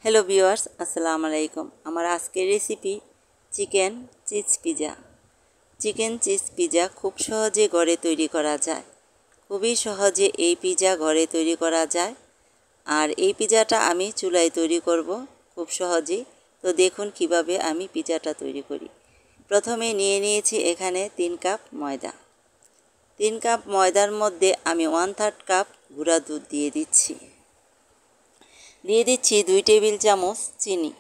Hello viewers, আসসালামু আলাইকুম। আমার আজকের recipe chicken cheese pizza. Chicken cheese pizza খুব সহজে ঘরে তৈরি করা যায়। খুবই সহজে এই পিজা ঘরে তৈরি করা যায়। আর এই পিজাটা আমি চুলায় তৈরি করব খুব সহজেই। তো দেখুন কিভাবে আমি পিজাটা তৈরি করি। প্রথমে নিয়ে নিয়েছি এখানে 3 কাপ ময়দা। 3 কাপ ময়দার মধ্যে আমি 1/3 কাপ গুঁড়া দুধ দিয়ে দিচ্ছি। দিয়ে দিচ্ছি 2 টেবিল চামচ চিনি,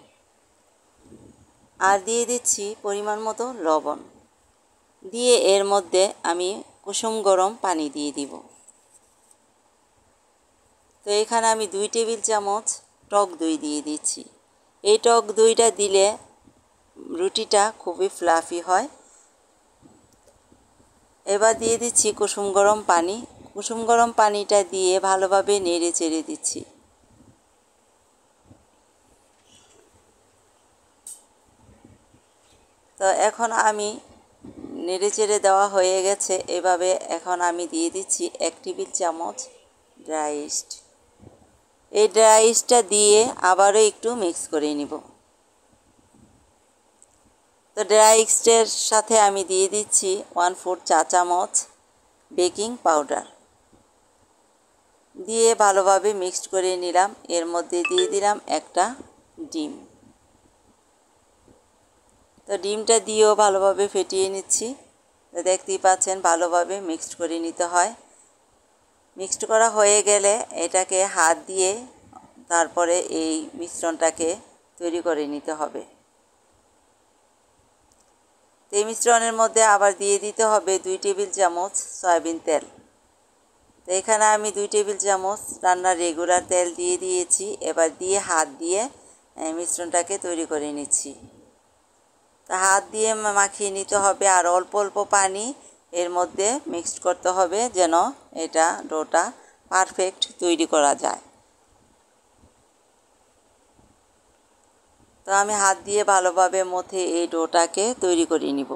আর দিয়ে দিচ্ছি পরিমাণ মতো লবণ। দিয়ে এর মধ্যে আমি কুসুম গরম পানি দিয়ে দিব। তো এখানে আমি 2 টেবিল চামচ টক দই দিয়ে দিচ্ছি। এই টক দইটা দিলে রুটিটা খুবই ফ্লাফি হয়। এবার দিয়ে দিচ্ছি কুসুম গরম পানি। কুসুম গরম পানিটা দিয়ে ভালোভাবে নেড়ে চেড়ে দিচ্ছি। তো এখন আমি নেড়ে চেড়ে দেওয়া হয়ে গেছে। এভাবে এখন আমি দিয়ে দিচ্ছি 1 টেবিল চামচ ড্রাই ইস্ট। এই ড্রাই ইস্টটা দিয়ে আবারও একটু মিক্স করে নিব। তো ড্রাই ইস্টের সাথে আমি দিয়ে দিচ্ছি 1/4 চা চামচ বেকিং পাউডার। দিয়ে ভালোভাবে মিক্সড করে নিলাম। এর মধ্যে দিয়ে দিলাম একটা ডিম। তো ডিমটা দিয়েও ভালোভাবে ফেটিয়ে নিচ্ছি। তো দেখতেই পাচ্ছেন ভালোভাবে মিক্সড করে নিতে হয়। মিক্সড করা হয়ে গেলে এটাকে হাত দিয়ে তারপরে এই মিশ্রণটাকে তৈরি করে নিতে হবে। তো এই মিশ্রণের মধ্যে আবার দিয়ে দিতে হবে 2 টেবিল চামচ সয়াবিন তেল। তো এখানে আমি 2 টেবিল চামচ রান্নার রেগুলার তেল দিয়ে দিয়েছি। এবার দিয়ে হাত দিয়ে মিশ্রণটাকে তৈরি করে নিচ্ছি। তো হাত দিয়ে মাখিয়ে নিতে হবে, আর অল্প অল্প পানি এর মধ্যে মিক্সড করতে হবে যেন এটা ডোটা পারফেক্ট তৈরি করা যায়। তো আমি হাত দিয়ে ভালোভাবে মথে এই ডোটাকে তৈরি করে নিব।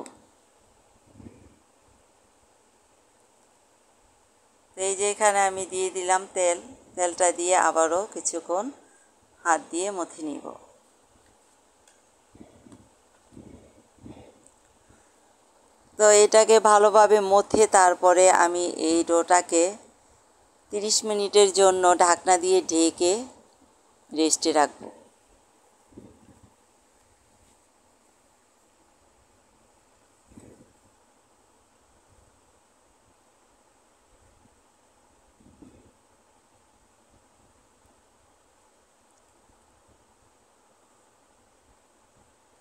তো এই যে এখানে আমি দিয়ে দিলাম তেল। তেলটা দিয়ে আবারও কিছুক্ষণ হাত দিয়ে মথে নিব। তো এটাকে ভালোভাবে মথে তারপরে আমি এই ডোটাকে 30 মিনিটের জন্য ঢাকনা দিয়ে ঢেকে রেস্টে রাখব।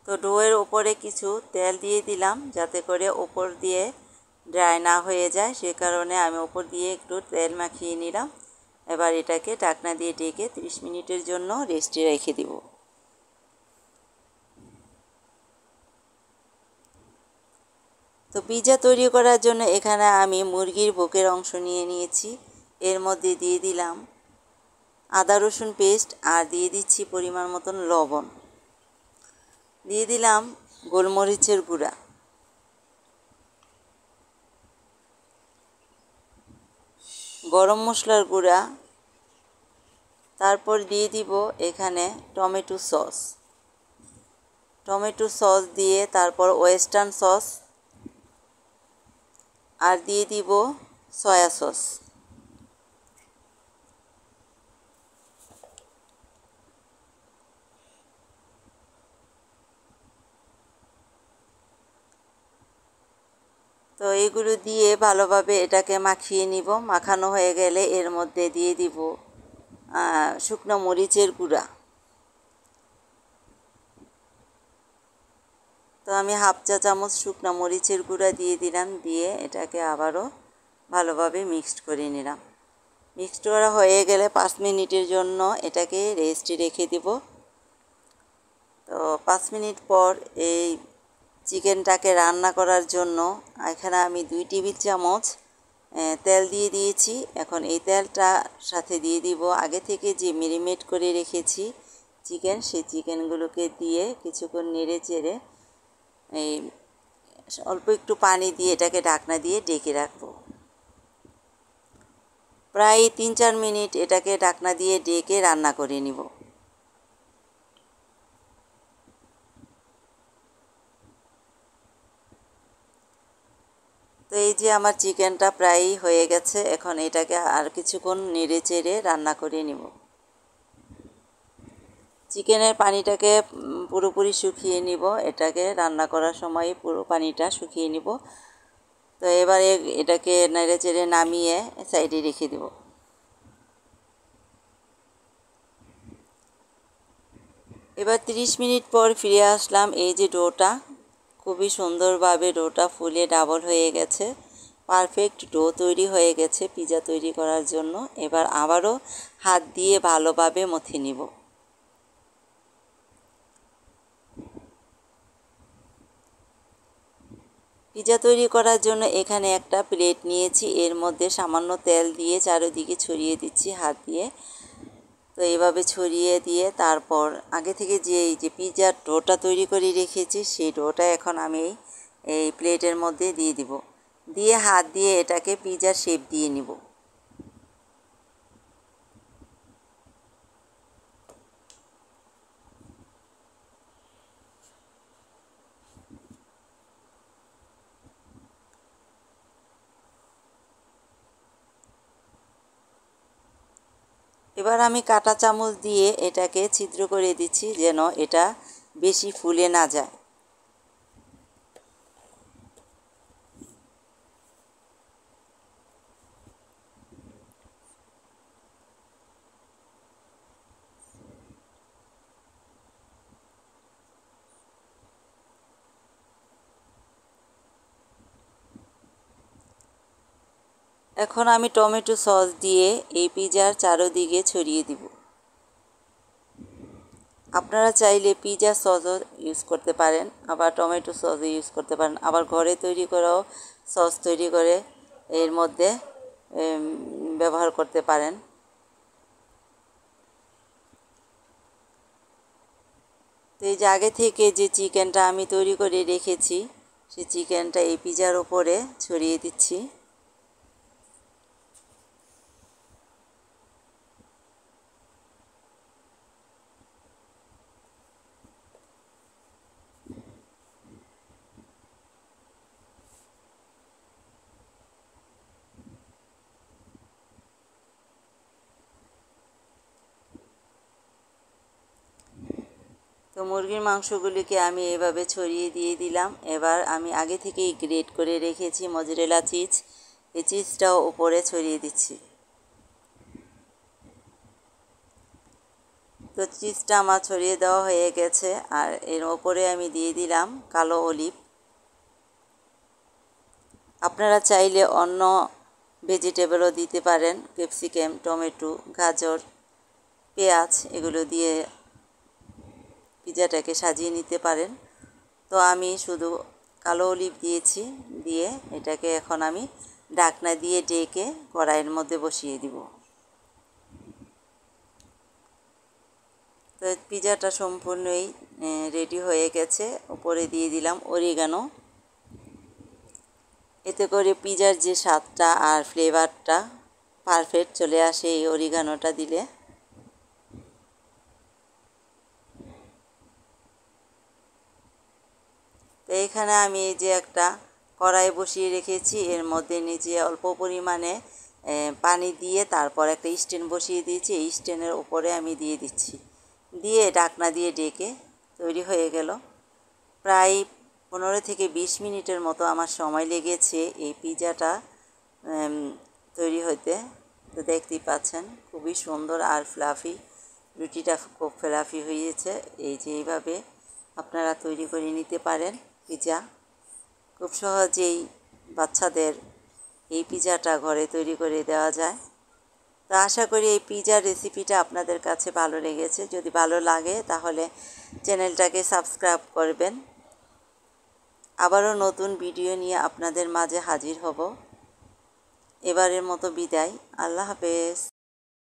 তো ডোয়ের উপরে কিছু তেল দিয়ে দিলাম যাতে করে ওপর দিয়ে ড্রাই না হয়ে যায়, সে কারণে আমি ওপর দিয়ে একটু তেল মাখিয়ে নিলাম। এবার এটাকে ঢাকনা দিয়ে ঢেকে 30 মিনিটের জন্য রেস্টে রেখে দিব। তো পিজা তৈরি করার জন্য এখানে আমি মুরগির বুকের অংশ নিয়ে নিয়েছি। এর মধ্যে দিয়ে দিলাম আদা রসুন পেস্ট, আর দিয়ে দিচ্ছি পরিমাণ মতন লবণ। দিয়ে দিলাম গোলমরিচের গুঁড়া, গরম মশলার গুঁড়া, তারপর দিয়ে দিব এখানে টমেটো সস। টমেটো সস দিয়ে তারপর ওয়েস্টার্ন সস, আর দিয়ে দিব সয়া সস। তো এগুলো দিয়ে ভালোভাবে এটাকে মাখিয়ে নিব। মাখানো হয়ে গেলে এর মধ্যে দিয়ে দিব শুকনো মরিচের গুঁড়া। তো আমি 1/2 চা চামচ শুকনো মরিচের গুঁড়া দিয়ে দিলাম। দিয়ে এটাকে আবারও ভালোভাবে মিক্সড করে নিলাম। মিক্সড করা হয়ে গেলে 5 মিনিটের জন্য এটাকে রেস্টে রেখে দেব। তো 5 মিনিট পর এই চিকেনটাকে রান্না করার জন্য এখানে আমি 2 টেবিল চামচ তেল দিয়ে দিয়েছি। এখন এই তেলটা সাথে দিয়ে দিব আগে থেকে যে মেরিনেট করে রেখেছি চিকেন, সেই চিকেনগুলোকে দিয়ে কিছুক্ষণ নেড়ে চেড়ে এই অল্প একটু পানি দিয়ে এটাকে ঢাকনা দিয়ে ঢেকে রাখবো। প্রায় 3-4 মিনিট এটাকে ঢাকনা দিয়ে ঢেকে রান্না করে নিব। তো এই যে আমার চিকেনটা প্রায়ই হয়ে গেছে, এখন এটাকে আর কিছুক্ষণ নেড়ে চেড়ে রান্না করে নিব। চিকেনের পানিটাকে পুরোপুরি শুকিয়ে নিব, এটাকে রান্না করার সময় পুরো পানিটা শুকিয়ে নিব। তো এবারে এটাকে নেড়ে চেড়ে নামিয়ে সাইডে রেখে দেব। এবার 30 মিনিট পর ফিরে আসলাম। এই যে ডোটা খুবই সুন্দরভাবে ডোটা ফুলে ডাবল হয়ে গেছে, পারফেক্ট ডো তৈরি হয়ে গেছে পিৎজা তৈরি করার জন্য। এবার আবারও হাত দিয়ে ভালোভাবে মথে নিব। পিৎজা তৈরি করার জন্য এখানে একটা প্লেট নিয়েছি, এর মধ্যে সামান্য তেল দিয়ে চারিদিকে ছড়িয়ে দিচ্ছি হাত দিয়ে। তো এইভাবে ছড়িয়ে দিয়ে তারপর আগে থেকে এই যে পিৎজার ডোটা তৈরি করে রেখেছি, সেই ডোটা এখন আমি এই প্লেটের মধ্যে দিয়ে দিব। দিয়ে হাত দিয়ে এটাকে পিৎজার শেপ দিয়ে নিব। এবার আমি কাঁটা চামচ দিয়ে এটাকে ছিদ্র করে দিচ্ছি যেন এটা বেশি ফুলে না যায়। এখন আমি টমেটো সস দিয়ে এই পিৎজার চারদিকে ছড়িয়ে দিব। আপনারা চাইলে পিৎজা সসও ইউজ করতে পারেন, আবার টমেটো সসও ইউজ করতে পারেন, আবার ঘরে তৈরি করেও সস তৈরি করে এর মধ্যে ব্যবহার করতে পারেন। তো এই যে আগে থেকে যে চিকেনটা আমি তৈরি করে রেখেছি, সেই চিকেনটা এই পিৎজার উপরে ছড়িয়ে দিচ্ছি। তো মুরগির মাংসগুলিকে আমি এভাবে ছড়িয়ে দিয়ে দিলাম। এবার আমি আগে থেকেই গ্রেট করে রেখেছি মজরেলা চিজ, এই চিজটাও উপরে ছড়িয়ে দিচ্ছি। তো চিজটা আমার ছড়িয়ে দেওয়া হয়ে গেছে, আর এর ওপরে আমি দিয়ে দিলাম কালো অলিভ। আপনারা চাইলে অন্য ভেজিটেবলও দিতে পারেন, ক্যাপসিকাম, টমেটো, গাজর, পেঁয়াজ এগুলো দিয়ে পিৎজাটাকে সাজিয়ে নিতে পারেন। তো আমি শুধু কালো অলিভ দিয়েছি, দিয়ে এটাকে এখন আমি ঢাকনা দিয়ে ঢেকে কড়াইয়ের মধ্যে বসিয়ে দিব। তো পিৎজাটা সম্পূর্ণই রেডি হয়ে গেছে। উপরে দিয়ে দিলাম অরিগানো, এতে করে পিৎজার যে স্বাদটা আর ফ্লেভারটা পারফেক্ট চলে আসে এই অরিগানোটা দিলে। তো এখানে আমি এই যে একটা কড়াই বসিয়ে রেখেছি, এর মধ্যে নিচে অল্প পরিমাণে পানি দিয়ে তারপর একটা স্ট্যান্ড বসিয়ে দিয়েছি, এই স্ট্যান্ডের উপরে আমি দিয়ে দিচ্ছি, দিয়ে ঢাকনা দিয়ে ঢেকে তৈরি হয়ে গেল। প্রায় 15 থেকে 20 মিনিটের মতো আমার সময় লেগেছে এই পিৎজাটা তৈরি হতে। তো দেখতেই পাচ্ছেন খুবই সুন্দর আর ফ্লাফি, রুটিটা খুব ফ্লাফি হয়েছে। এই যে এইভাবে আপনারা তৈরি করে নিতে পারেন পিৎজা। খুব সহজেই বাচ্চাদের এই পিৎজাটা ঘরে তৈরি করে দেওয়া যায়। তো আশা করি এই পিৎজার রেসিপিটা আপনাদের কাছে ভালো লেগেছে। যদি ভালো লাগে তাহলে চ্যানেলটাকে সাবস্ক্রাইব করবেন। আবারও নতুন ভিডিও নিয়ে আপনাদের মাঝে হাজির হব। এবারের মতো বিদায়। আল্লাহ হাফেজ।